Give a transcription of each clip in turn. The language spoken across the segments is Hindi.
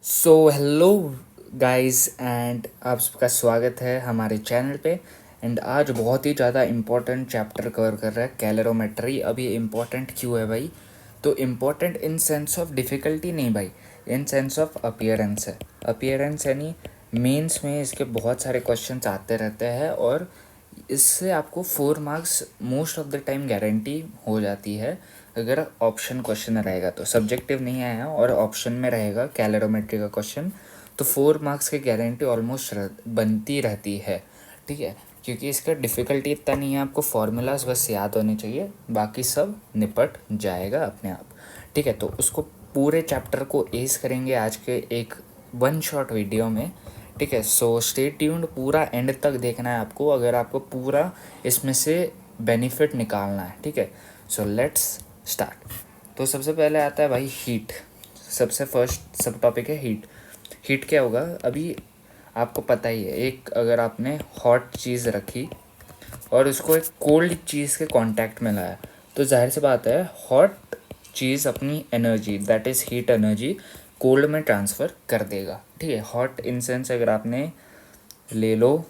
सो हेलो गाइस एंड आप सबका स्वागत है हमारे चैनल पे। एंड आज बहुत ही ज़्यादा इम्पोर्टेंट चैप्टर कवर कर रहा है कैलोरीमेट्री। अब ये इम्पोर्टेंट क्यों है भाई? तो important in sense of difficulty नहीं भाई, इन सेंस ऑफ अपीयरेंस है। अपीयरेंस यानी मेंस में इसके बहुत सारे क्वेश्चंस आते रहते हैं और इससे आपको 4 marks most of the time guarantee हो जाती है अगर ऑप्शन क्वेश्चन रहेगा तो। सब्जेक्टिव नहीं आया और ऑप्शन में रहेगा कैलोरीमेट्री का क्वेश्चन तो 4 मार्क्स की गारंटी ऑलमोस्ट बनती रहती है। ठीक है, क्योंकि इसका डिफ़िकल्टी इतना नहीं है, आपको फार्मूलाज बस याद होने चाहिए, बाकी सब निपट जाएगा अपने आप। ठीक है, तो उसको पूरे चैप्टर को एस करेंगे आज के एक वन शॉट वीडियो में। ठीक है, सो स्टे ट्यून्ड, पूरा एंड तक देखना है आपको अगर आपको पूरा इसमें से बेनिफिट निकालना है। ठीक है, सो लेट्स स्टार्ट। तो सबसे पहले आता है भाई हीट। सबसे फर्स्ट सब टॉपिक है हीट। हीट क्या होगा? अभी आपको पता ही है, एक अगर आपने हॉट चीज़ रखी और उसको एक कोल्ड चीज़ के कांटेक्ट में लाया तो जाहिर सी बात है हॉट चीज़ अपनी energy, that is heat energy, cold में ट्रांसफ़र कर देगा। ठीक है, हॉट इन सेंस अगर आपने ले लो,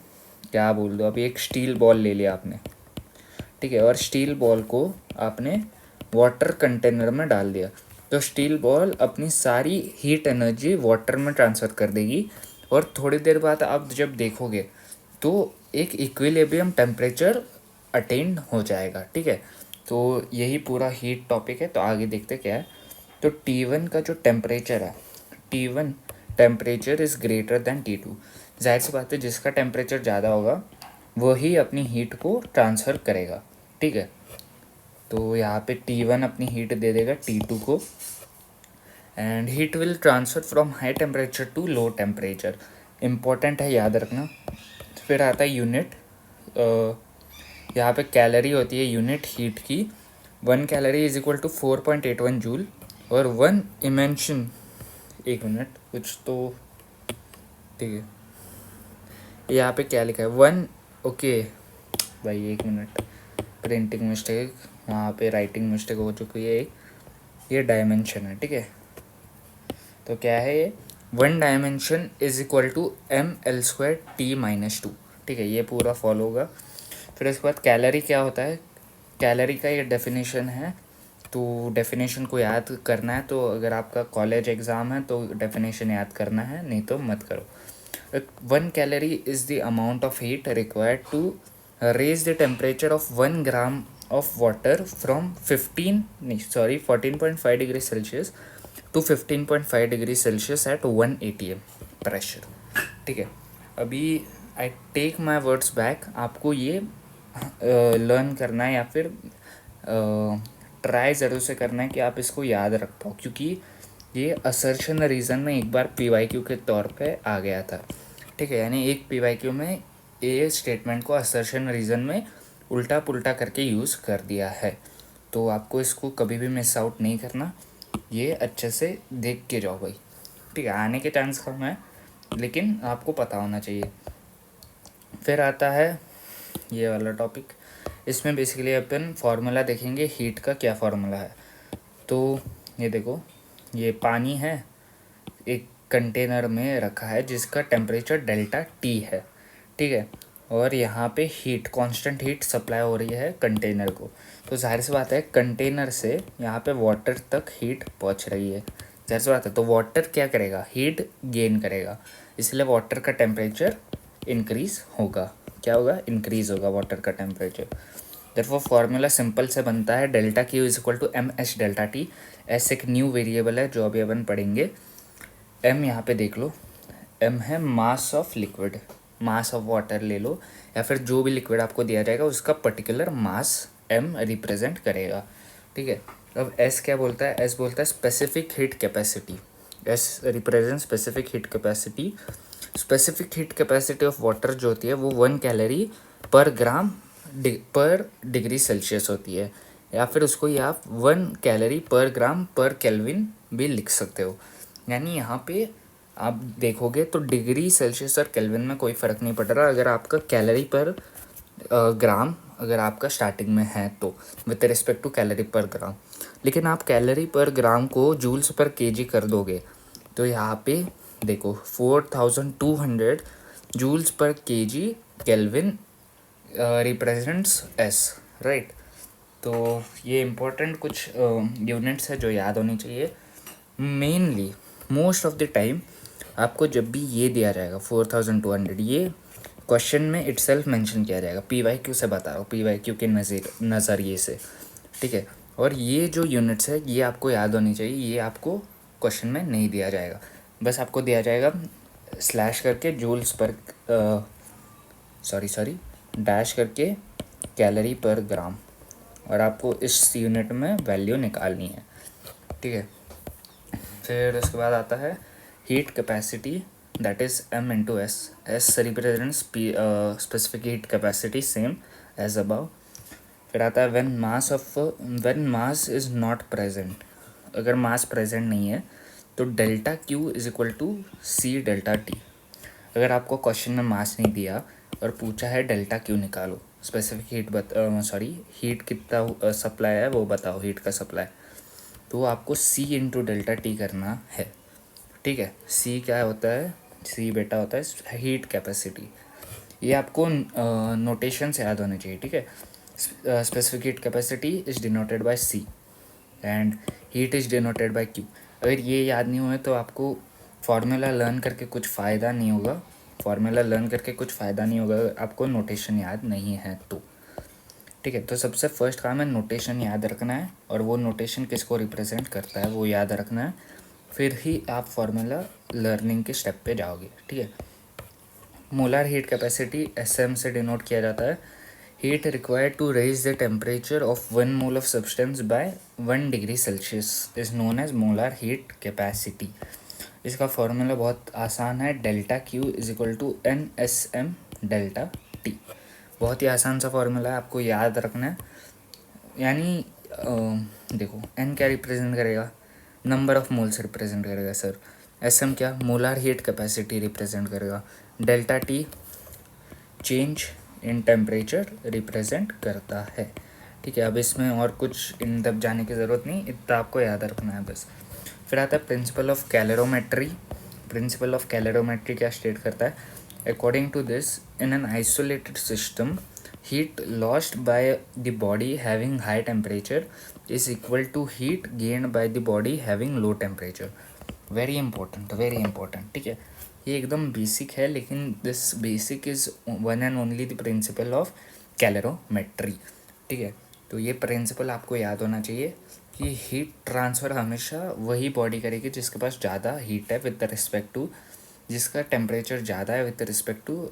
क्या बोल दो, अभी एक स्टील बॉल ले लिया आपने। ठीक है, और स्टील बॉल को आपने वाटर कंटेनर में डाल दिया तो स्टील बॉल अपनी सारी हीट एनर्जी वाटर में ट्रांसफ़र कर देगी और थोड़ी देर बाद आप जब देखोगे तो एक इक्विलिब्रियम टेम्परेचर अटेंड हो जाएगा। ठीक है, तो यही पूरा हीट टॉपिक है। तो आगे देखते क्या है। तो T1 का जो टेम्परेचर है, T1 temperature is greater than T2। जाहिर सी बात है जिसका टेम्परेचर ज़्यादा होगा वही अपनी हीट को ट्रांसफ़र करेगा। ठीक है, तो यहाँ पे T1 अपनी हीट दे देगा T2 को and heat will transfer from high temperature to low temperature. Important है, याद रखना। फिर आता है यूनिट। यहाँ पे कैलोरी होती है यूनिट हीट की। 1 calorie is equal to 4.81 joule और 1 इमेंशन, एक मिनट कुछ तो, ठीक है यहाँ पे क्या लिखा है 1, ओके भाई एक मिनट, प्रिंटिंग मिस्टेक, वहाँ पे राइटिंग मिस्टेक हो चुकी है एक, ये डायमेंशन है। ठीक है, तो क्या है ये 1 dimension is equal to mL²T-2। ठीक है, ये पूरा फॉलो होगा। फिर उसके बाद कैलोरी क्या होता है, कैलोरी का ये डेफिनेशन है। तो डेफिनेशन को याद करना है, तो अगर आपका कॉलेज एग्ज़ाम है तो डेफिनेशन याद करना है, नहीं तो मत करो। 1 calorie is the amount of heat required to raise the temperature of 1 gram of water from 14.5 degree Celsius to 15.5 degree Celsius at 1 atm pressure. ठीक है, अभी I take my words back, आपको ये लर्न करना है या फिर ट्राई ज़रूर से करना है कि आप इसको याद रख पाओ, क्योंकि ये असर्शन रीज़न में एक बार PYQ के तौर पे आ गया था। ठीक है, यानी एक PYQ में ये स्टेटमेंट को असर्शन रीज़न में उल्टा पुल्टा करके यूज़ कर दिया है। तो आपको इसको कभी भी मिस आउट नहीं करना, ये अच्छे से देख के जाओ भाई। ठीक है, आने के चांस कम है लेकिन आपको पता होना चाहिए। फिर आता है ये वाला टॉपिक। इसमें बेसिकली अपन फार्मूला देखेंगे हीट का, क्या फार्मूला है। तो ये देखो, ये पानी है, एक कंटेनर में रखा है जिसका टेम्परेचर डेल्टा T है। ठीक है, और यहाँ पे हीट, कांस्टेंट हीट सप्लाई हो रही है कंटेनर को। तो जाहिर सी बात है कंटेनर से यहाँ पे वाटर तक हीट पहुँच रही है। जाहिर सी बात है, तो वाटर क्या करेगा, हीट गेन करेगा, इसलिए वाटर का टेम्परेचर इंक्रीज़ होगा। क्या होगा, इंक्रीज़ होगा वाटर का टेम्परेचर। देयरफॉर फार्मूला सिंपल से बनता है delta Q is equal to MS delta T। S एक न्यू वेरिएबल है जो अभी अपन पढ़ेंगे। M यहाँ पे देख लो, M है mass of liquid, mass of water ले लो या फिर जो भी लिक्विड आपको दिया जाएगा उसका पर्टिकुलर मास M रिप्रेजेंट करेगा। ठीक है, अब S क्या बोलता है, S बोलता है specific heat capacity. S represent specific heat capacity. Specific heat capacity of water जो होती है वो 1 कैलोरी पर ग्राम पर डिग्री सेल्सियस होती है, या फिर उसको ही आप 1 कैलोरी पर ग्राम पर केल्विन भी लिख सकते हो। यानी यहाँ पे आप देखोगे तो डिग्री सेल्सियस और केल्विन में कोई फ़र्क नहीं पड़ रहा अगर आपका कैलोरी पर ग्राम अगर आपका स्टार्टिंग में है तो, with respect to calorie per ग्राम। लेकिन आप कैलोरी पर ग्राम को जूल्स पर केजी कर दोगे तो यहाँ पे देखो 4200 joules per KG kelvin represents S, right. तो ये इम्पोर्टेंट कुछ यूनिट्स है जो याद होनी चाहिए। Mainly most of the time आपको जब भी ये दिया जाएगा 4200, ये क्वेश्चन में इटसेल्फ मेंशन किया जाएगा, PYQ से बता रहा हूँ, PYQ के नज़रिए से, ठीक है। और ये जो यूनिट्स है ये आपको याद होनी चाहिए, ये आपको क्वेश्चन में नहीं दिया जाएगा, बस आपको दिया जाएगा स्लैश करके जूल्स पर सॉरी डैश करके कैलोरी पर ग्राम, और आपको इस यूनिट में वैल्यू निकालनी है, ठीक है। फिर उसके बाद आता है heat capacity, that is M into S. S represents specific heat capacity same as above. फिर आता है when mass is not present, अगर मास प्रेजेंट नहीं है तो delta Q is equal to C delta T। अगर आपको क्वेश्चन में मास नहीं दिया और पूछा है डेल्टा Q निकालो, स्पेसिफिक हीट कितना सप्लाई है वो बताओ, हीट का सप्लाई, तो आपको C इंटू डेल्टा T करना है, ठीक है। C क्या होता है, C बेटा होता है हीट कैपेसिटी। ये आपको नोटेशन से याद होने चाहिए, ठीक है। Specific heat capacity is denoted by C and heat is denoted by Q। अगर ये याद नहीं हुए तो आपको फार्मूला लर्न करके कुछ फ़ायदा नहीं होगा, आपको नोटेशन याद नहीं है तो, ठीक है। तो सबसे फर्स्ट काम है नोटेशन याद रखना है, और वो नोटेशन किसको रिप्रेजेंट करता है वो याद रखना है, फिर ही आप फार्मूला लर्निंग के स्टेप पे जाओगे, ठीक है। मोलर हीट कैपेसिटी SM से डिनोट किया जाता है। Heat required to raise the temperature of 1 mole of substance by 1 degree Celsius is known as molar heat capacity. इसका फार्मूला बहुत आसान है, delta Q is equal to NSM delta T। बहुत ही आसान सा फार्मूला है, आपको याद रखना है। यानी देखो N क्या रिप्रेजेंट करेगा, नंबर ऑफ मोल्स रिप्रेजेंट करेगा सर। SM क्या, मोलर हीट कैपेसिटी रिप्रेजेंट करेगा। Delta T change in temperature represent करता है, ठीक है। अब इसमें और कुछ इन डेप्थ जाने की ज़रूरत नहीं, इतना आपको याद रखना है बस। फिर आता है principle of calorimetry. Principle of calorimetry क्या स्टेट करता है, according to this in an isolated system heat lost by the body having high temperature is equal to heat gained by the body having low temperature। very important, ठीक है। ये एकदम बेसिक है, लेकिन this basic is one and only the principal of calorimetry, ठीक है। तो ये प्रिंसिपल आपको याद होना चाहिए कि हीट ट्रांसफ़र हमेशा वही बॉडी करेगी जिसके पास ज़्यादा हीट है विद रिस्पेक्ट टू, जिसका टेम्परेचर ज़्यादा है with respect to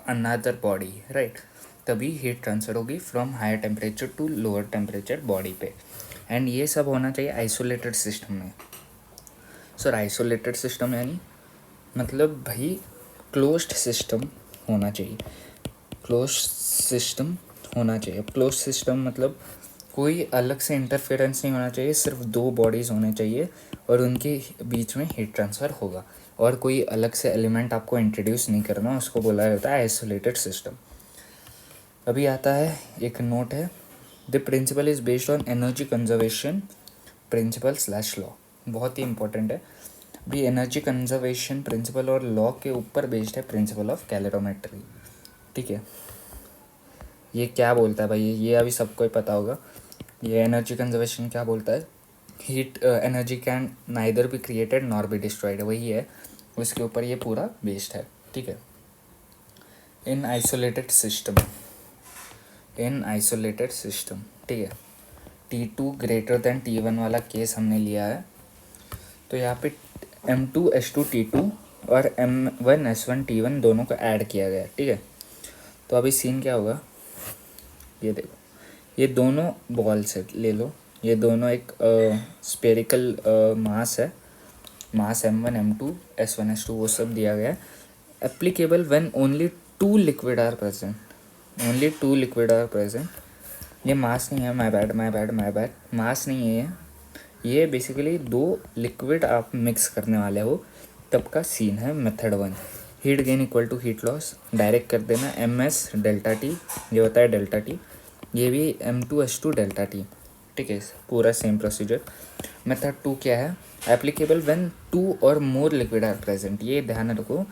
another body, right. तभी हीट ट्रांसफ़र होगी from higher temperature to lower temperature body पे, एंड ये सब होना चाहिए आइसोलेटेड सिस्टम में। सर आइसोलेटेड सिस्टम यानी मतलब भाई क्लोज्ड सिस्टम होना चाहिए, अब क्लोज्ड सिस्टम मतलब कोई अलग से इंटरफेरेंस नहीं होना चाहिए, सिर्फ 2 बॉडीज़ होने चाहिए और उनके बीच में हीट ट्रांसफ़र होगा, और कोई अलग से एलिमेंट आपको इंट्रोड्यूस नहीं करना, उसको बोला जाता है आइसोलेटेड सिस्टम। अभी आता है एक नोट है, the principle is based on energy conservation principle / law. बहुत ही इंपॉर्टेंट है, भी एनर्जी कंजर्वेशन प्रिंसिपल और लॉ के ऊपर बेस्ड है प्रिंसिपल ऑफ कैलोरीमेट्री, ठीक है। ये क्या बोलता है भाई, ये अभी सबको ही पता होगा। ये एनर्जी कंजर्वेशन क्या बोलता है, heat energy can neither be created nor be destroyed, वही है, उसके ऊपर ये पूरा बेस्ड है, ठीक है। इन आइसोलेटेड सिस्टम, ठीक है। T2 ग्रेटर देन T1 वाला केस हमने लिया है, तो यहाँ पे M2S2T2 और M1S1T1 दोनों को ऐड किया गया है, ठीक है। तो अभी सीन क्या होगा, ये देखो, ये दोनों बॉल्स है, ले लो, ये दोनों एक स्पेरिकल मास है, मास M1 M2 S1 S2 वो सब दिया गया है। Applicable when only 2 liquid are present, ये मास नहीं है, माय बैड, मास नहीं है ये बेसिकली 2 लिक्विड आप मिक्स करने वाले हो, तब का सीन है method 1। Heat gain equal to heat loss, direct कर देना MS डेल्टा T, ये होता है डेल्टा T, ये भी M2S2 डेल्टा T, ठीक है, पूरा सेम प्रोसीजर। मेथड 2 क्या है, एप्लीकेबल व्हेन 2 और मोर लिक्विड आर प्रेजेंट। ये ध्यान रखो,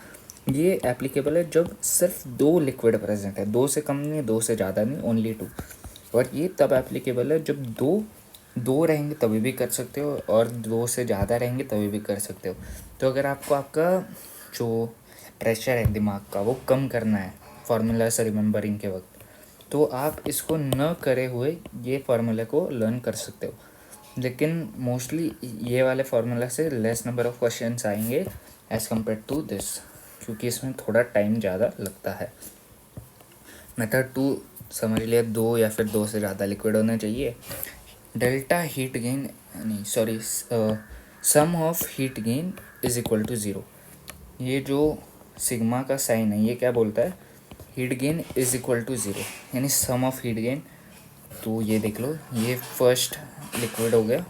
ये एप्लीकेबल है जब सिर्फ 2 लिक्विड प्रेजेंट है, 2 से कम नहीं, 2 से ज़्यादा नहीं, ओनली 2। और ये तब एप्लीकेबल है जब दो रहेंगे तभी भी कर सकते हो, और 2 से ज़्यादा रहेंगे तभी भी कर सकते हो। तो अगर आपको आपका जो प्रेशर है दिमाग का वो कम करना है फार्मूला से रिमेंबरिंग के वक्त, तो आप इसको न करे हुए ये फार्मूला को लर्न कर सकते हो। लेकिन मोस्टली ये वाले फार्मूला से लेस नंबर ऑफ क्वेश्चंस आएंगे एज़ कम्पेयर टू दिस, क्योंकि इसमें थोड़ा टाइम ज़्यादा लगता है। मेथड 2 समझ लिया, 2 या फिर 2 से ज़्यादा लिक्विड होना चाहिए। डेल्टा हीट गेन नहीं sorry sum of heat gain is equal to zero. ये जो सिग्मा का साइन है ये क्या बोलता है, heat gain is equal to zero, यानी सम ऑफ हीट गेन। तो ये देख लो, ये फर्स्ट लिक्विड हो गया,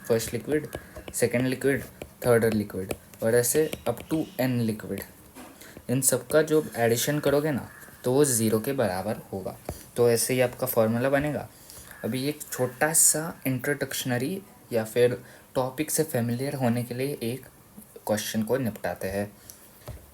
first liquid, second liquid, third liquid, और ऐसे अप टू n लिक्विड। इन सब का जो एडिशन करोगे ना तो वो ज़ीरो के बराबर होगा। तो ऐसे ही आपका फॉर्मूला बनेगा। अभी एक छोटा सा इंट्रोडक्शनरी या फिर टॉपिक से फेमिलियर होने के लिए एक क्वेश्चन को निपटाते हैं।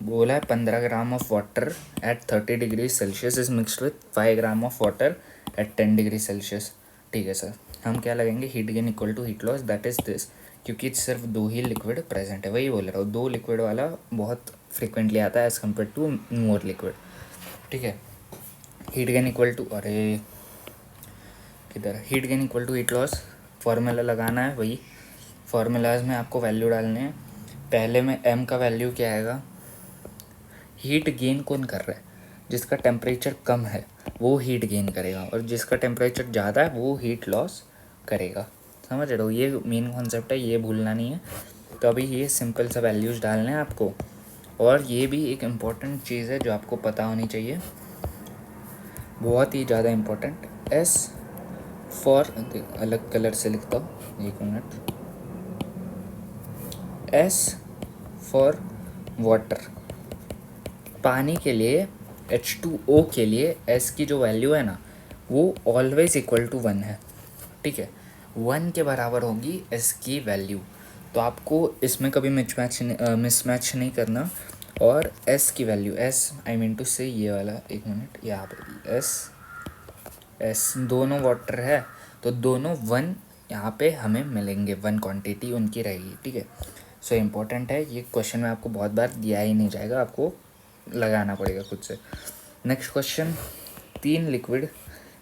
बोला है 15 gram of water at 30 degree Celsius is mixed with 5 gram of water at 10 degree Celsius. ठीक है सर, हम क्या लगेंगे, heat gain equal to heat loss that is this, क्योंकि सिर्फ 2 ही लिक्विड प्रेजेंट है, वही बोल रहा हूँ। 2 लिक्विड वाला बहुत फ्रिक्वेंटली आता है as compare to more liquid. ठीक है, हीट गेन इक्वल टू, अरे किधर, heat gain equal to heat loss, formula लगाना है। वही फार्मूलाज में आपको वैल्यू डालने हैं। पहले में m का वैल्यू क्या आएगा, हीट गेन कौन कर रहा है, जिसका टेम्परेचर कम है वो हीट गेन करेगा, और जिसका टेम्परेचर ज़्यादा है वो हीट लॉस करेगा। समझ रहे हो, ये मेन कॉन्सेप्ट है, ये भूलना नहीं है। तो अभी ये सिंपल सा वैल्यूज़ डालने हैं आपको। और ये भी एक इम्पॉर्टेंट चीज़ है जो आपको पता होनी चाहिए, बहुत ही ज़्यादा इम्पोर्टेंट। एस फॉर, अलग कलर से लिखता हूँ, एक मिनट। एस फॉर वाटर, पानी के लिए H2O के लिए S की जो वैल्यू है ना वो ऑलवेज इक्वल टू 1 है। ठीक है, 1 के बराबर होगी S की वैल्यू। तो आपको इसमें कभी मिसमैच नहीं करना। और S की value, S I mean to say ये वाला, एक मिनट, यहाँ पे S दोनों वाटर है तो दोनों 1 यहाँ पे हमें मिलेंगे, 1 क्वांटिटी उनकी रहेगी। ठीक है, सो इम्पोर्टेंट है ये क्वेश्चन में, आपको बहुत बार दिया ही नहीं जाएगा, आपको लगाना पड़ेगा खुद से। नेक्स्ट क्वेश्चन, 3 लिक्विड,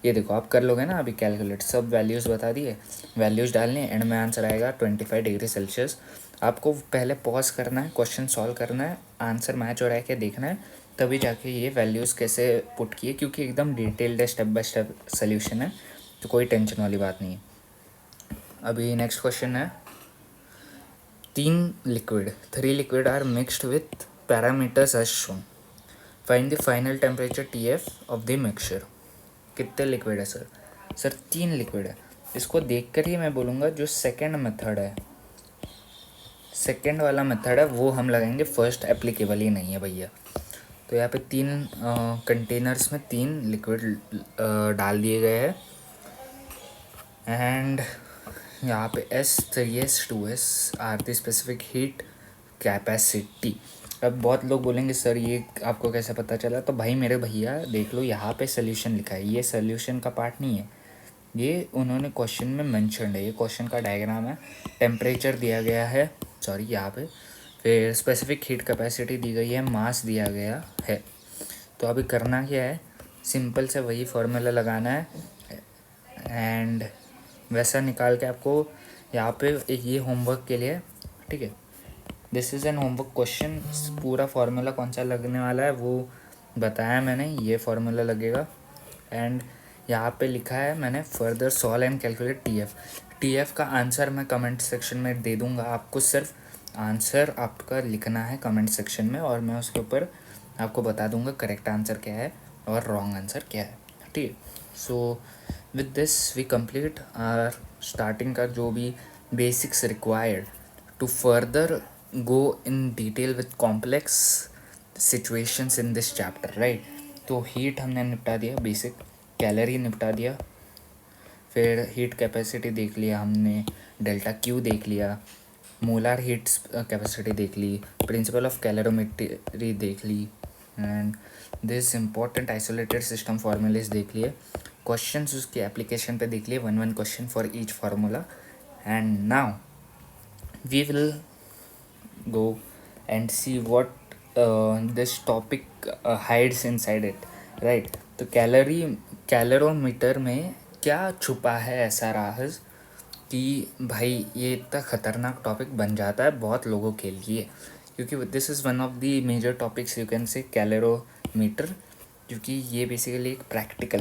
ये देखो आप कर लोगे ना अभी कैलकुलेट, सब वैल्यूज़ बता दिए, वैल्यूज़ डालने, एंड में आंसर आएगा 25 डिग्री सेल्सियस। आपको पहले पॉज करना है, क्वेश्चन सॉल्व करना है, आंसर मैच हो रहा है क्या देखना है, तभी जाके ये वैल्यूज़ कैसे पुट किए, क्योंकि एकदम डिटेल्ड है, स्टेप बाय स्टेप सोल्यूशन है, तो कोई टेंशन वाली बात नहीं है। अभी नेक्स्ट क्वेश्चन है, 3 liquid are mixed with parameters as shown, find the final temperature TF of the mixture. कितने लिक्विड है सर, सर 3 लिक्विड है। इसको देख कर ही मैं बोलूँगा जो सेकंड मेथड है, सेकंड वाला मेथड है वो हम लगाएंगे, फर्स्ट एप्लीकेबल ही नहीं है भैया। तो यहाँ पे 3 कंटेनर्स में 3 लिक्विड डाल दिए गए हैं, एंड यहाँ पे S3S2S are the specific heat capacity. अब बहुत लोग बोलेंगे सर ये आपको कैसे पता चला, तो भाई मेरे भैया देख लो, यहाँ पे सोल्यूशन लिखा है, ये सोल्यूशन का पार्ट नहीं है, ये उन्होंने क्वेश्चन में मेंशन है, ये क्वेश्चन का डायग्राम है। टेम्परेचर दिया गया है, सॉरी यहाँ पे, फिर स्पेसिफिक हीट कैपेसिटी दी गई है, मास दिया गया है। तो अभी करना क्या है, सिंपल से वही फॉर्मूला लगाना है, एंड वैसा निकाल के आपको यहाँ पे एक ये होमवर्क के लिए, ठीक है, this is an homework question. पूरा फार्मूला कौन सा लगने वाला है वो बताया मैंने, ये फार्मूला लगेगा, एंड यहाँ पे लिखा है मैंने, further solve and calculate TF का आंसर मैं कमेंट सेक्शन में दे दूँगा, आपको सिर्फ आंसर आपका लिखना है कमेंट सेक्शन में, और मैं उसके ऊपर आपको बता दूँगा करेक्ट आंसर क्या है और रॉन्ग आंसर क्या है। ठीक है, so with this we complete our starting का जो भी basics required to further go in detail with complex situations in this chapter, right? तो हीट हमने निपटा दिया, बेसिक कैलोरी निपटा दिया, फिर हीट कैपेसिटी देख लिया हमने, डेल्टा क्यू देख लिया, मोलार हीट कैपेसिटी देख ली, प्रिंसिपल ऑफ कैलोरीमेट्री देख ली, and this important isolated system formulae देख लिए, क्वेश्चंस उसके एप्लीकेशन पे देख लिए, 1 question for each formula. And now we will go and see what this topic hides inside it, right? तो कैलोरीमीटर में क्या छुपा है ऐसा राज कि भाई ये इतना ख़तरनाक टॉपिक बन जाता है बहुत लोगों के लिए, क्योंकि this is one of the major topics you can say calorimeter, क्योंकि ये बेसिकली एक प्रैक्टिकल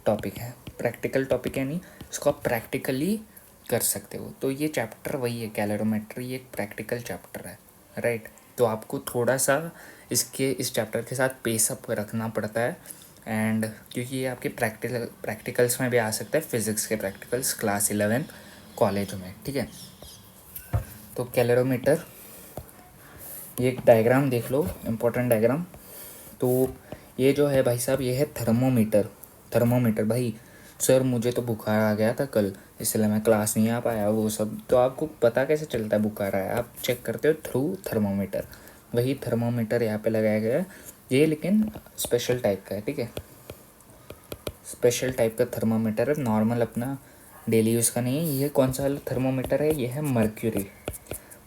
टॉपिक है. प्रैक्टिकल टॉपिक है, नहीं इसको आप प्रैक्टिकली कर सकते हो. तो ये चैप्टर वही है, कैलोरीमेट्री एक प्रैक्टिकल चैप्टर है, राइट. तो आपको थोड़ा सा इस चैप्टर के साथ पेस अप रखना पड़ता है, एंड क्योंकि ये आपके प्रैक्टिकल्स में भी आ सकता है, फिज़िक्स के प्रैक्टिकल्स क्लास 11 कॉलेज में, ठीक है. तो कैलोरीमीटर, ये एक डायग्राम देख लो, इम्पोर्टेंट डायग्राम. तो ये जो है भाई साहब, ये है थर्मोमीटर. भाई सर मुझे तो बुखार आ गया था कल, इसलिए मैं क्लास नहीं आ पाया, वो सब तो आपको पता कैसे चलता है बुखार आया? आप चेक करते हो थ्रू थर्मोमीटर. वही थर्मोमीटर यहाँ पे लगाया गया है, ये लेकिन स्पेशल टाइप का है, ठीक है. स्पेशल टाइप का थर्मोमीटर है, नॉर्मल अपना डेली यूज़ का नहीं है. ये कौन सा वाला थर्मोमीटर है? ये है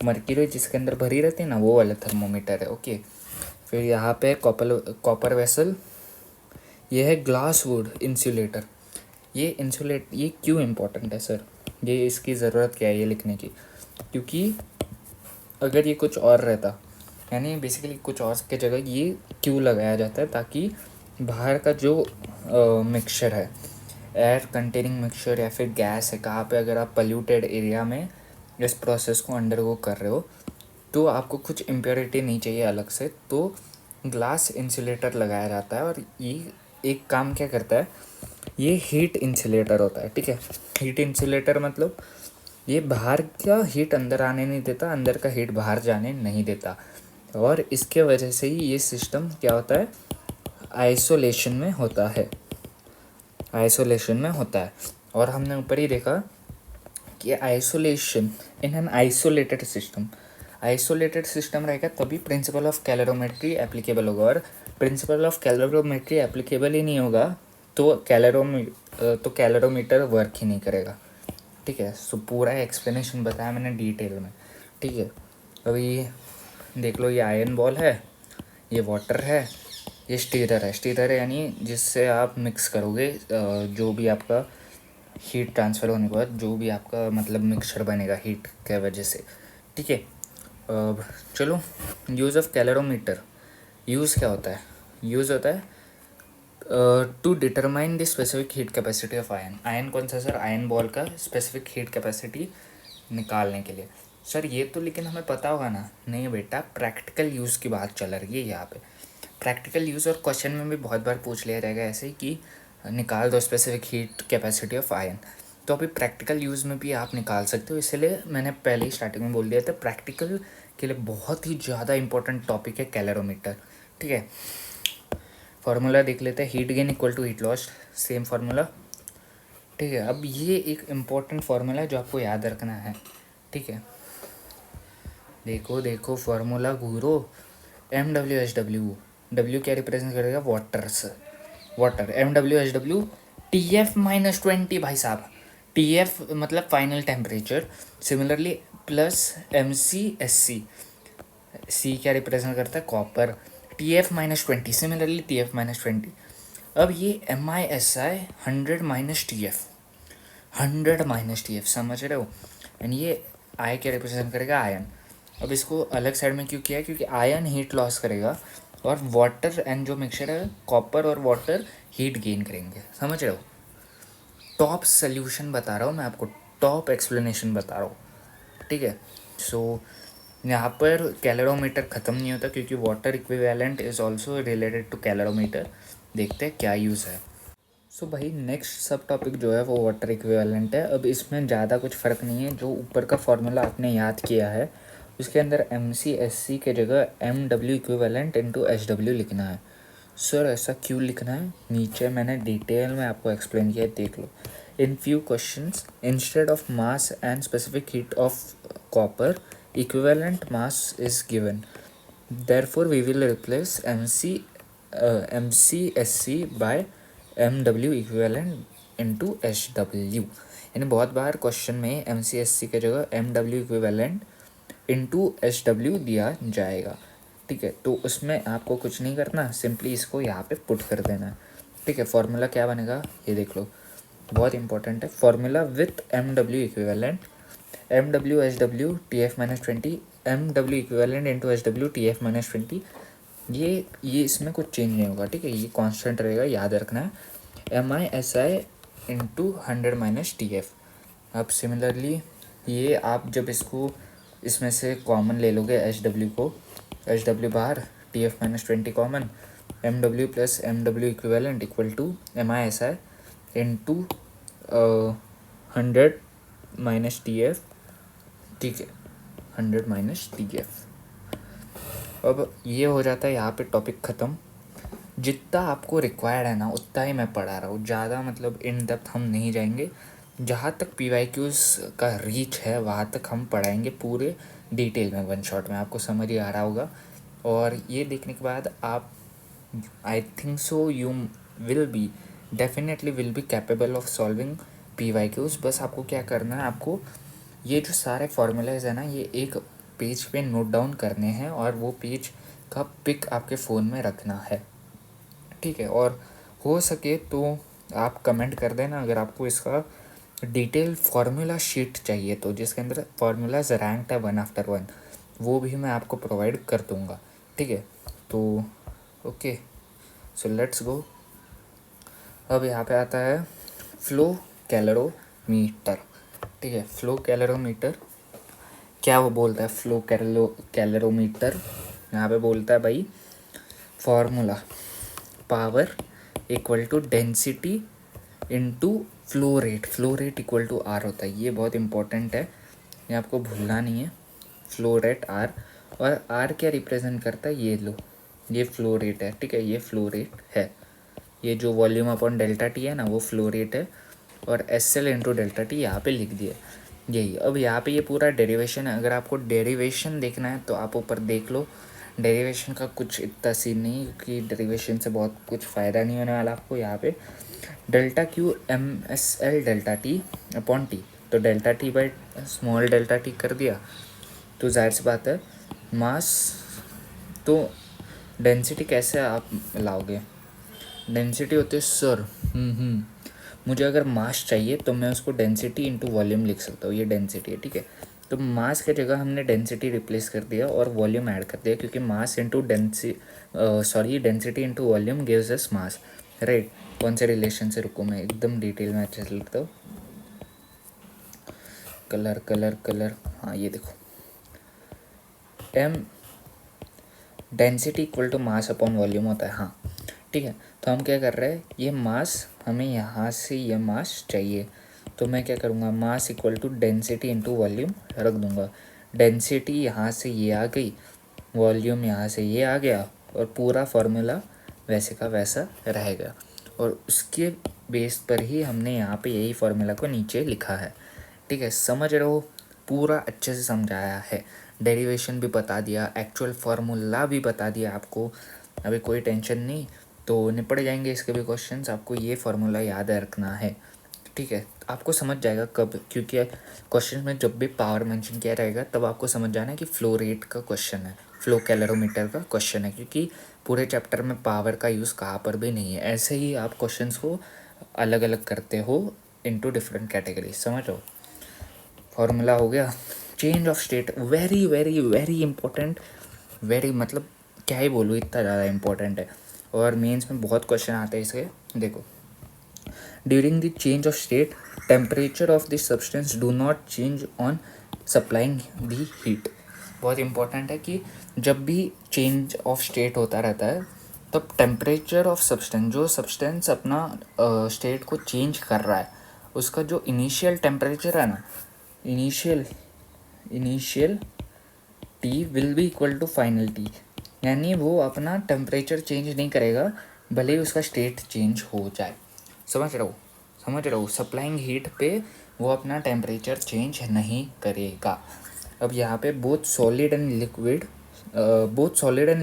मर्क्यूरी जिसके अंदर भरी रहती है ना, वो वाला थर्मोमीटर है, ओके. फिर यहाँ पे कॉपर वेसल, ये है ग्लास वुड इंसुलेटर. ये क्यों इम्पोर्टेंट है सर? ये इसकी ज़रूरत क्या है ये लिखने की? क्योंकि अगर ये कुछ और रहता, यानी बेसिकली कुछ और के जगह ये क्यों लगाया जाता है, ताकि बाहर का जो मिक्सचर है, एयर कंटेनिंग मिक्सचर या फिर गैस है, कहाँ पे अगर आप पोल्यूटेड एरिया में इस प्रोसेस को अंडरगो कर रहे हो, तो आपको कुछ इम्प्योरिटी नहीं चाहिए अलग से, तो ग्लास इंसुलेटर लगाया जाता है. और ये एक काम क्या करता है, ये हीट इंसुलेटर होता है, ठीक है. हीट इंसुलेटर मतलब ये बाहर का हीट अंदर आने नहीं देता, अंदर का हीट बाहर जाने नहीं देता, और इसके वजह से ही ये सिस्टम क्या होता है, आइसोलेशन में होता है. और हमने ऊपर ही देखा कि isolation in an isolated system रहेगा तभी प्रिंसिपल ऑफ कैलोरीमेट्री एप्लीकेबल होगा. और प्रिंसिपल ऑफ कैलोरीमेट्री एप्लीकेबल ही नहीं होगा तो कैलोरीमीटर वर्क ही नहीं करेगा, ठीक है. सो पूरा एक्सप्लेनेशन बताया मैंने डिटेल में, ठीक है. अभी देख लो, ये आयरन बॉल है, ये वाटर है, ये स्टीरर है यानी जिससे आप मिक्स करोगे जो भी आपका हीट ट्रांसफ़र होने के बाद जो भी आपका मतलब मिक्सचर बनेगा हीट के वजह से, ठीक है. चलो, यूज़ ऑफ कैलोरीमीटर. यूज़ क्या होता है? यूज़ होता है to determine the specific heat capacity of iron कौन सा सर? आयन बॉल का स्पेसिफिक हीट कैपेसिटी निकालने के लिए. सर ये तो लेकिन हमें पता होगा ना. नहीं बेटा, प्रैक्टिकल यूज़ की बात चल रही है यहाँ पे. प्रैक्टिकल यूज़, और क्वेश्चन में भी बहुत बार पूछ लिया जाएगा ऐसे कि निकाल दो specific heat capacity of ion. तो अभी प्रैक्टिकल यूज़ में भी आप निकाल सकते हो, इसलिए मैंने पहले ही स्टार्टिंग में बोल दिया था प्रैक्टिकल के लिए बहुत ही ज़्यादा इंपॉर्टेंट टॉपिक है कैलोरीमीटर, ठीक है. फार्मूला देख लेते हैं, heat gain equal to heat loss, same formula, ठीक है. अब ये एक इम्पॉर्टेंट फार्मूला है जो आपको याद रखना है, ठीक है. देखो फार्मूला घूरो, MWHW क्या रिप्रेजेंट करेगा? वाटर. MWHW TF-20 भाई साहब. TF मतलब final temperature. Similarly plus MCSC, C क्या रिप्रेजेंट करता है? कॉपर. TF-20 similarly TF-20. अब ये MISI 100 - TF समझ रहे हो. एंड ये I क्या रिप्रेजेंट करेगा? आयन. अब इसको अलग साइड में क्यों किया है? क्योंकि आयन हीट लॉस करेगा और वाटर एंड जो मिक्सचर है कॉपर और वाटर हीट गेन करेंगे, समझ रहे हो. टॉप सोल्यूशन बता रहा हूँ मैं आपको, टॉप एक्सप्लेनेशन बता रहा हूँ, ठीक है. सो यहाँ पर कैलोरीमीटर ख़त्म नहीं होता क्योंकि water equivalent is also related to calorimeter. देखते हैं क्या यूज़ है. सो भाई नेक्स्ट सब टॉपिक जो है वो वाटर इक्विवेलेंट है. अब इसमें ज़्यादा कुछ फ़र्क नहीं है. जो ऊपर का फार्मूला आपने याद किया है उसके अंदर MCSC के जगह MW इक्विवेलेंट इंटू HW लिखना है. सर ऐसा क्यों लिखना है? नीचे मैंने डिटेल में आपको एक्सप्लेन किया है, देख लो। In few questions instead of mass and specific heat of copper equivalent mass is given, therefore we will replace MCSC by MW equivalent into SW। यानी बहुत बार क्वेश्चन में MCSC के जगह MW इक्विवेलेंट इनटू SW दिया जाएगा, ठीक है। तो उसमें आपको कुछ नहीं करना, सिंपली इसको यहाँ पे पुट कर देना है, ठीक है। फॉर्मूला क्या बनेगा ये देख लो, बहुत इंपॉर्टेंट है। Formula with MW equivalent MW SW TF-20 MW equivalent into SW TF-20। ये इसमें कुछ चेंज नहीं होगा, ठीक है, ये कांस्टेंट रहेगा, याद रखना है। MISI into 100 - TF। अब सिमिलरली ये आप जब इसको इसमें से कॉमन ले लोगे SW को, SW बाहर, TF-20 common, MW plus MW equivalent equal to MISI into 100 - TF, ठीक है, 100 - TF। अब ये हो जाता है यहाँ पे टॉपिक ख़त्म। जितना आपको रिक्वायर्ड है ना उतना ही मैं पढ़ा रहा हूँ, ज़्यादा मतलब इन डेप्थ हम नहीं जाएंगे। जहाँ तक PYQs का रीच है वहाँ तक हम पढ़ाएंगे पूरे डिटेल में, वन शॉट में, आपको समझ ही आ रहा होगा। और ये देखने के बाद आप, I think so you definitely will be capable of solving PYQs। बस आपको क्या करना है, आपको ये जो सारे फॉर्मूलाज है ना, ये एक पेज पे नोट डाउन करने हैं और वो पेज का पिक आपके फ़ोन में रखना है, ठीक है। और हो सके तो आप कमेंट कर देना अगर आपको इसका डिटेल फार्मूला शीट चाहिए, तो जिसके अंदर फार्मूलाज रैंक्ड है 1 आफ्टर 1, वो भी मैं आपको प्रोवाइड कर दूँगा, ठीक है। तो ओके, सो लेट्स गो। अब यहाँ पे आता है फ्लो कैलोरीमीटर, ठीक है। फ्लो कैलोरीमीटर क्या वो बोलता है? फ्लो कैलोरीमीटर यहाँ पे बोलता है भाई, formula power equal to density into flow rate equal to R होता है। ये बहुत इंपॉर्टेंट है, ये आपको भूलना नहीं है। फ्लो रेट R, और R क्या रिप्रेजेंट करता है, ये लो, ये फ्लो रेट है, ठीक है, ये फ्लो रेट है। ये जो वॉल्यूम अपॉन डेल्टा टी है ना, वो फ्लो रेट है, और SL इंटू डेल्टा टी यहाँ पे लिख दिया यही। अब यहाँ पे ये पूरा डेरिवेशन है, अगर आपको डेरिवेशन देखना है तो आप ऊपर देख लो। डेरिवेशन का कुछ इतना सीन नहीं, क्योंकि डेरिवेशन से बहुत कुछ फ़ायदा नहीं होने वाला आपको। यहाँ पे delta Q MSL delta T upon T, तो delta T by small delta T कर दिया, तो जाहिर सी बात है मास, तो डेंसिटी कैसे आप लाओगे? डेंसिटी होती है सर, मुझे अगर मास चाहिए तो मैं उसको डेंसिटी इंटू वॉल्यूम लिख सकता हूँ, ये डेंसिटी है, ठीक है। तो मास के जगह हमने डेंसिटी रिप्लेस कर दिया और वॉल्यूम ऐड कर दिया, क्योंकि mass into density into volume gives us mass, right. कौन से रिलेशन से, रुको मैं एकदम डिटेल में अच्छे से लिखता हूँ। कलर, हाँ ये देखो, density equal to mass upon volume होता है, हाँ ठीक है। तो हम क्या कर रहे हैं, ये मास हमें यहाँ से ये मास चाहिए, तो मैं क्या करूँगा, mass equal to density into volume रख दूँगा। डेंसिटी यहाँ से ये आ गई, वॉल्यूम यहाँ से ये आ गया, और पूरा फार्मूला वैसे का वैसा रहेगा। और उसके बेस पर ही हमने यहाँ पे यही फार्मूला को नीचे लिखा है, ठीक है। समझ रहे हो, पूरा अच्छे से समझाया है, डेरिवेशन भी बता दिया, एक्चुअल फार्मूला भी बता दिया आपको। अभी कोई टेंशन नहीं, तो निपट जाएंगे इसके भी क्वेश्चंस। आपको ये फार्मूला याद रखना है, ठीक है। आपको समझ जाएगा कब, क्योंकि क्वेश्चन में जब भी पावर मेंशन किया रहेगा तब आपको समझ जाना है कि फ्लो रेट का क्वेश्चन है, फ्लो कैलोरीमीटर का क्वेश्चन है, क्योंकि पूरे चैप्टर में पावर का यूज़ कहाँ पर भी नहीं है। ऐसे ही आप क्वेश्चंस को अलग अलग करते हो इनटू डिफरेंट कैटेगरी, समझ लो। फार्मूला हो गया। Change of state, very very very important, very मतलब क्या ही बोलूँ, इतना ज़्यादा इंपॉर्टेंट है, और मेंस में बहुत क्वेश्चन आते हैं इसके। देखो, during the change of state temperature of this substance do not change on supplying the heat. बहुत इंपॉर्टेंट है कि जब भी चेंज ऑफ स्टेट होता रहता है तब टेम्परेचर ऑफ सब्सटेंस, जो सब्सटेंस अपना स्टेट को चेंज कर रहा है, उसका जो इनिशियल टेम्परेचर है ना, initial T will be equal to final T, यानी वो अपना टेम्परेचर चेंज नहीं करेगा भले ही उसका स्टेट चेंज हो जाए। समझ रहे हो, सप्लाइंग हीट पे वो अपना टेम्परेचर चेंज नहीं करेगा। अब यहाँ पे both solid and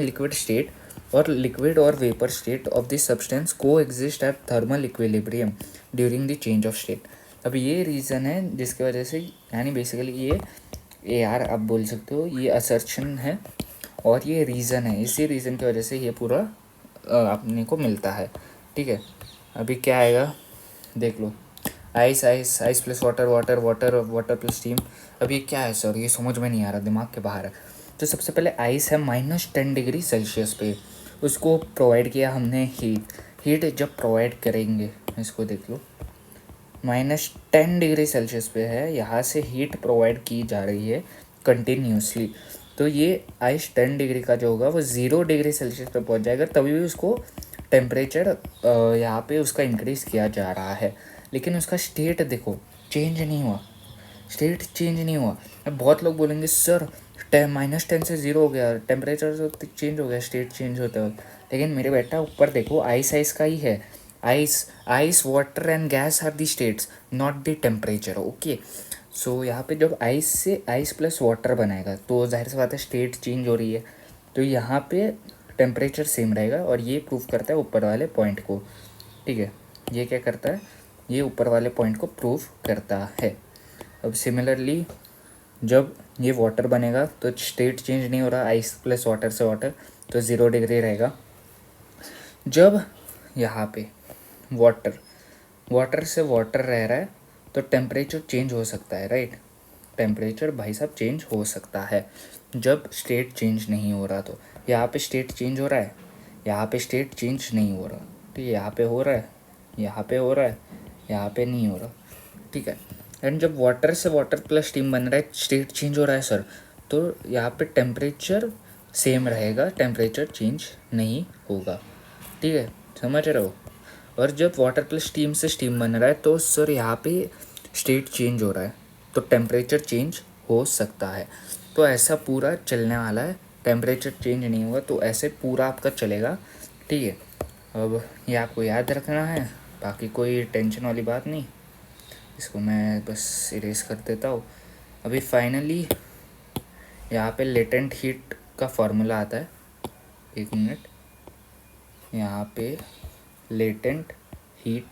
liquid state और लिक्विड और vapour state of this substance को exist at thermal equilibrium during the change of state. अब ये रीज़न है जिसकी वजह से, यानी बेसिकली ये यार आप बोल सकते हो ये असर्शन है और ये रीज़न है, इसी रीज़न की वजह से ये पूरा अपने को मिलता है। ठीक है, अभी क्या आएगा देख लो, ice plus water plus steam. अब ये क्या है सर, ये समझ में नहीं आ रहा, दिमाग के बाहर है। तो सबसे पहले आइस है -10 डिग्री सेल्सियस पे, उसको प्रोवाइड किया हमने हीट जब प्रोवाइड करेंगे, इसको देख लो -10 डिग्री सेल्सियस पे है, यहाँ से हीट प्रोवाइड की जा रही है कंटिन्यूसली। तो ये आइस 10 डिग्री का जो होगा वो 0 डिग्री सेल्सियस पे पहुँच जाएगा, तभी भी उसको टेम्परेचर यहाँ पे उसका इंक्रीज़ किया जा रहा है। लेकिन उसका स्टेट देखो चेंज नहीं हुआ, स्टेट चेंज नहीं हुआ। अब बहुत लोग बोलेंगे सर -10 से 0 हो गया, टेम्परेचर तो चेंज हो गया स्टेट चेंज होते वक्त। लेकिन मेरे बेटा ऊपर देखो आइस का ही है, ice water and gas are the states not the temperature. Okay, so यहाँ पे जब आइस से आइस प्लस वाटर बनाएगा तो जाहिर सी बात है स्टेट चेंज हो रही है, तो यहाँ पे टेम्परेचर सेम रहेगा और ये प्रूव करता है ऊपर वाले पॉइंट को। ठीक है, ये क्या करता है, ये ऊपर वाले पॉइंट को प्रूव करता है। अब सिमिलरली जब ये वाटर बनेगा तो स्टेट चेंज नहीं हो रहा, आइस प्लस वाटर से वाटर, तो 0 डिग्री रहेगा। जब यहाँ पे वाटर से वाटर रह रहा है तो टेम्परेचर चेंज हो सकता है, राइट। टेम्परेचर भाई साहब चेंज हो सकता है जब स्टेट चेंज नहीं हो रहा। तो यहाँ पे स्टेट चेंज हो रहा है, यहाँ पे स्टेट चेंज नहीं हो रहा। ठीक है, यहाँ पे हो रहा है, यहाँ पे हो रहा है, यहाँ पे नहीं हो रहा। ठीक है, एंड जब वाटर से वाटर प्लस स्टीम बन रहा है स्टेट चेंज हो रहा है सर, तो यहाँ पे टेम्परेचर सेम रहेगा, टेम्परेचर चेंज नहीं होगा। ठीक है, समझ रहे हो। और जब वाटर प्लस स्टीम से स्टीम बन रहा है तो सर यहाँ पे स्टेट चेंज हो रहा है, तो टेम्परेचर चेंज हो सकता है। तो ऐसा पूरा चलने वाला है, टेम्परेचर चेंज नहीं हुआ तो ऐसे पूरा आपका चलेगा। ठीक है, अब ये आपको याद रखना है, बाकी कोई टेंशन वाली बात नहीं। इसको मैं बस इरेज कर देता हूँ। अभी फाइनली यहाँ पे लेटेंट हीट का फॉर्मूला आता है, 1 मिनट। यहाँ पे लेटेंट हीट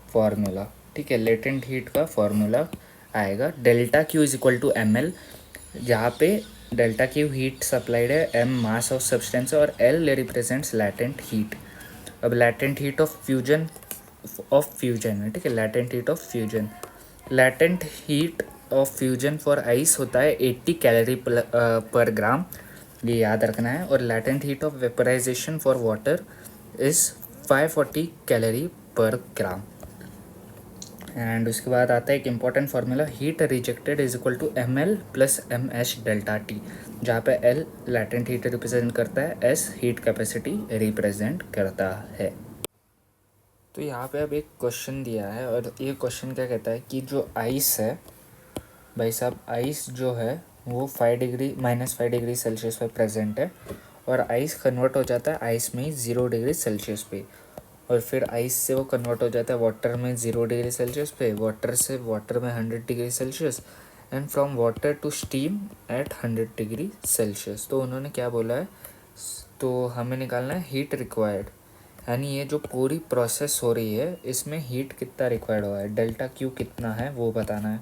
फार्मूला, ठीक है, लेटेंट हीट का फार्मूला आएगा delta Q is equal to ml, जहाँ पे डेल्टा Q हीट सप्लाइड है, m मास ऑफ सब्सटेंस और L रिप्रेजेंट्स लैटेंट हीट। अब लैटेंट हीट ऑफ फ्यूजन है, ठीक है, latent heat of fusion for ice होता है 80 कैलोरी पर ग्राम, ये याद रखना है। और latent heat of vaporisation for water is 540 calorie per gram. And उसके बाद आता है एक important formula, heat rejected is equal to ml plus mh delta T, जहाँ पे L लैटेंट हीट रिप्रेजेंट करता है, S हीट कैपेसिटी रिप्रेजेंट करता है। तो यहाँ पे अब एक क्वेश्चन दिया है और ये क्वेश्चन क्या कहता है कि जो आइस है भाई साहब, आइस जो है वो -5 डिग्री सेल्सियस पे प्रेजेंट है और आइस कन्वर्ट हो जाता है आइस में 0 डिग्री सेल्सियस पे, और फिर आइस से वो कन्वर्ट हो जाता है वाटर में 0 डिग्री सेल्सियस पे, वाटर से वाटर में 100 degree Celsius, and from water to steam at 100 degree Celsius. तो उन्होंने क्या बोला है, तो हमें निकालना है हीट रिक्वायर्ड, यानी ये जो पूरी प्रोसेस हो रही है इसमें हीट कितना रिक्वायर्ड हुआ है, डेल्टा Q कितना है वो बताना है।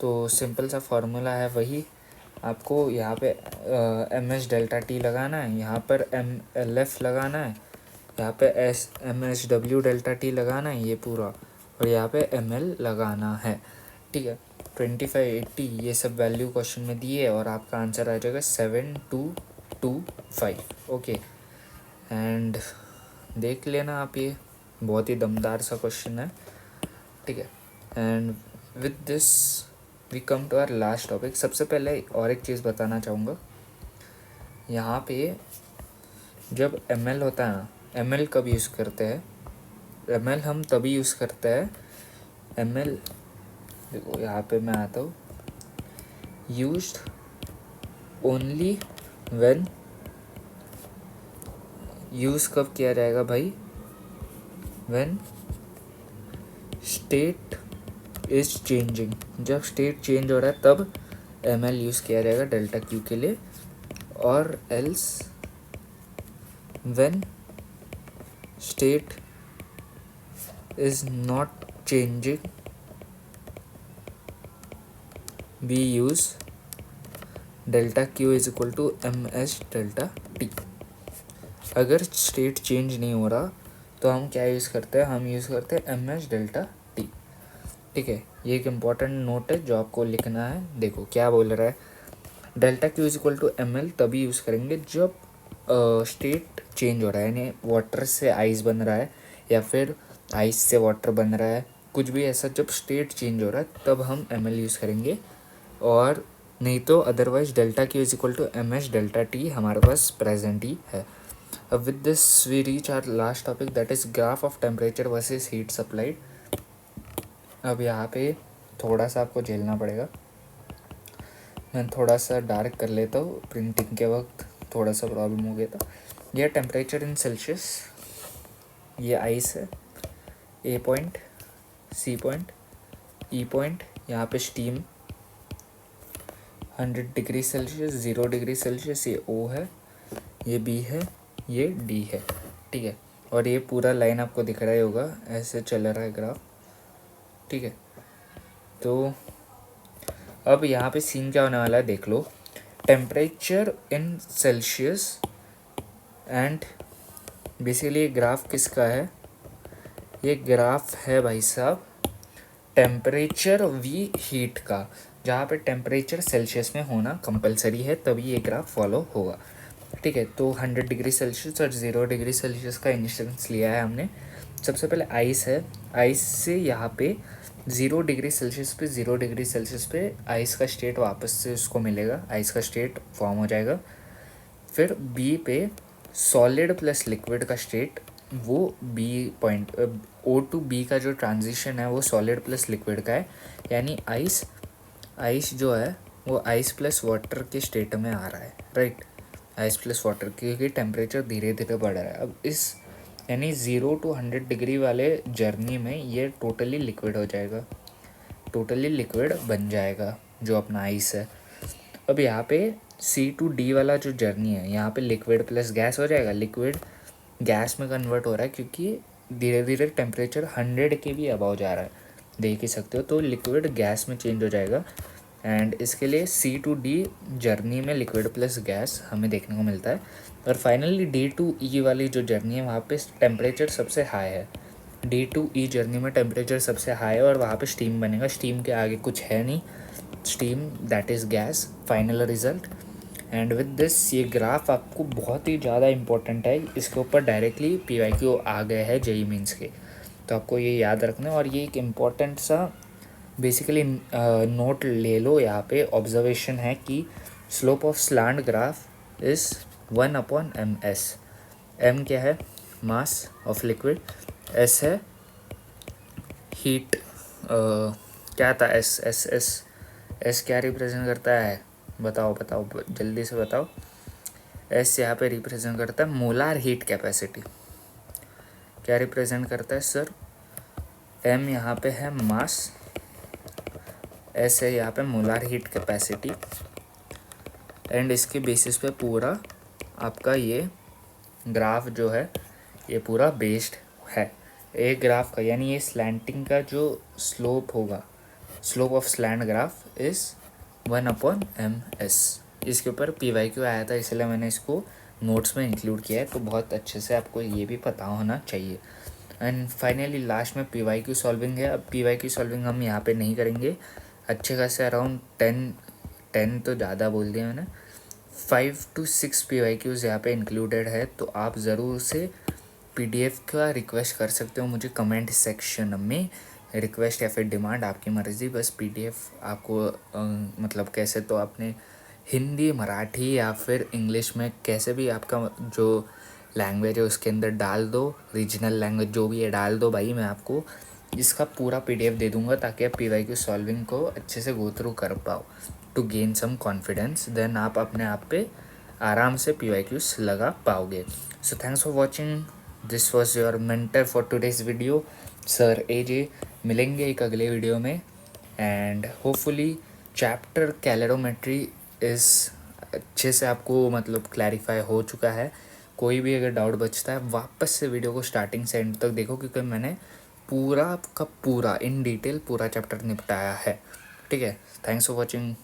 तो सिंपल सा फार्मूला है वही, आपको यहाँ पे MS डेल्टा टी लगाना है, यहाँ पर MLF लगाना है, यहाँ पे MSW डेल्टा टी लगाना है ये पूरा, और यहाँ पे ML लगाना है। ठीक है, 25, 80 ये सब वैल्यू क्वेश्चन में दिए और आपका आंसर आ जाएगा 7225। ओके, एंड देख लेना आप, ये बहुत ही दमदार सा क्वेश्चन है। ठीक है, and with this we come to our last topic. सबसे पहले और एक चीज़ बताना चाहूँगा, यहाँ पे जब ML होता है ना, ML कब यूज़ करते हैं, ML हम तभी यूज़ करते हैं, ML देखो यहाँ पे मैं आता हूँ, यूज्ड ओनली व्हेन यूज़ कब किया जाएगा भाई? व्हेन स्टेट इज चेंजिंग, जब स्टेट चेंज हो रहा है तब ml यूज़ किया जाएगा डेल्टा क्यू के लिए, और else when state is not changing we use delta Q is equal to M H delta T. अगर स्टेट चेंज नहीं हो रहा तो हम क्या यूज़ करते हैं? हम यूज़ करते हैं एम एच डेल्टा टी। ठीक है, ये एक इम्पॉर्टेंट नोट है जो आपको लिखना है। देखो क्या बोल रहा है, delta Q is equal to M L तभी यूज़ करेंगे जब स्टेट चेंज हो रहा है, यानी वाटर से आइस बन रहा है या फिर आइस से वाटर बन रहा है, कुछ भी ऐसा जब स्टेट चेंज हो रहा है तब हम एम एल यूज़ करेंगे, और नहीं तो otherwise delta Q is equal to M H delta T हमारे पास प्रेजेंट ही है। अब with this we reach our last topic, that is graph of temperature versus heat supplied. अब यहाँ पे थोड़ा सा आपको झेलना पड़ेगा, मैं थोड़ा सा डार्क कर लेता हूँ, प्रिंटिंग के वक्त थोड़ा सा प्रॉब्लम हो गया था। यह टेम्परेचर इन सेल्सियस, ये आइस है, A point, C point, E point, यहाँ पे steam 100 degree Celsius, 0 degree Celsius, ये ओ है, ये बी है, ये डी है। ठीक है, और ये पूरा लाइन आपको दिख रहा ही होगा, ऐसे चल रहा है ग्राफ। ठीक है, तो अब यहाँ पे सीन क्या होने वाला है देख लो, temperature in Celsius and basically ये ग्राफ किसका है? ये ग्राफ है भाई साहब टेम्परेचर वी हीट का, जहाँ पे टेम्परेचर सेल्सियस में होना कंपलसरी है तभी ये ग्राफ फॉलो होगा। ठीक है, तो 100 डिग्री सेल्सियस और 0 डिग्री सेल्सियस का इंस्टेंस लिया है हमने। सबसे पहले आइस है, आइस से यहाँ पे 0 डिग्री सेल्सियस पे 0 डिग्री सेल्सियस पे आइस का स्टेट वापस से उसको मिलेगा, आइस का स्टेट फॉर्म हो जाएगा। फिर बी पे सॉलिड प्लस लिक्विड का स्टेट, वो B point O to B का जो ट्रांजिशन है वो सॉलिड प्लस लिक्विड का है, यानी आइस, आइस जो है वो आइस प्लस वाटर के स्टेट में आ रहा है, राइट, आइस प्लस वाटर, क्योंकि टेम्परेचर धीरे धीरे बढ़ रहा है। अब इस यानी 0 to 100 डिग्री वाले जर्नी में ये टोटली लिक्विड हो जाएगा, टोटली लिक्विड बन जाएगा जो अपना आइस है। अब यहाँ पे सी टू डी वाला जो जर्नी है, यहाँ पे लिक्विड प्लस गैस हो जाएगा, लिक्विड गैस में कन्वर्ट हो रहा है क्योंकि धीरे धीरे टेम्परेचर 100 के भी अबाव जा रहा है, देख ही सकते हो, तो लिक्विड गैस में चेंज हो जाएगा। एंड इसके लिए सी टू डी जर्नी में लिक्विड प्लस गैस हमें देखने को मिलता है। और फाइनली डी टू ई वाली जो जर्नी है वहाँ पे टेम्परेचर सबसे हाई है, डी टू ई जर्नी में टेम्परेचर सबसे हाई है और वहाँ पे स्टीम बनेगा, स्टीम के आगे कुछ है नहीं, steam that is gas, final result. And with this ये ग्राफ आपको बहुत ही ज़्यादा इंपॉर्टेंट है, इसके ऊपर डायरेक्टली PYQ आ गए हैं JEE मीन्स के, तो आपको ये याद रखना है। और ये एक इम्पॉर्टेंट सा बेसिकली नोट ले लो, यहाँ पे ऑब्जर्वेशन है कि slope of slant graph is 1/ms। m क्या है? मास ऑफ लिक्विड, s है हीट, क्या था s क्या रिप्रेजेंट करता है? बताओ बताओ जल्दी से बताओ। s यहाँ पे रिप्रेजेंट करता है मोलार हीट कैपेसिटी। क्या रिप्रेजेंट करता है सर? m यहाँ पे है मास, s है यहाँ पे मोलार हीट कैपेसिटी, एंड इसके बेसिस पे पूरा आपका ये ग्राफ जो है ये पूरा बेस्ड है एक ग्राफ का, यानी ये स्लैंटिंग का जो स्लोप होगा, slope of slant graph is 1/ms। इसके ऊपर PYQ आया था इसलिए मैंने इसको नोट्स में इंक्लूड किया है, तो बहुत अच्छे से आपको ये भी पता होना चाहिए। एंड फाइनली लास्ट में PYQ सॉल्विंग है। अब PYQ सॉल्विंग हम यहाँ पे नहीं करेंगे, अच्छे खासे अराउंड 10 तो ज़्यादा बोल दिया मैंने, 5 to 6 PYQs यहाँ पे इंक्लूडेड है, तो आप ज़रूर से PDF का रिक्वेस्ट कर सकते हो मुझे कमेंट सेक्शन में, रिक्वेस्ट या फिर डिमांड आपकी मर्ज़ी, बस PDF आपको मतलब कैसे तो आपने हिंदी, मराठी या फिर इंग्लिश में कैसे भी आपका जो लैंग्वेज है उसके अंदर डाल दो, रीजनल लैंग्वेज जो भी है डाल दो भाई, मैं आपको इसका पूरा PDF दे दूंगा ताकि आप PYQ सॉल्विंग को अच्छे से गो थ्रू कर पाओ to gain some confidence. Then आप अपने आप पे आराम से PYQs लगा पाओगे। So thanks for watching, this was your mentor for today's video sir AJ। मिलेंगे एक अगले वीडियो में एंड होपफुली चैप्टर कैलोरीमेट्री इस अच्छे से आपको मतलब क्लैरिफाई हो चुका है। कोई भी अगर डाउट बचता है वापस से वीडियो को स्टार्टिंग से एंड तक देखो, क्योंकि मैंने पूरा का पूरा इन डिटेल पूरा चैप्टर निपटाया है। ठीक है, थैंक्स फॉर वॉचिंग।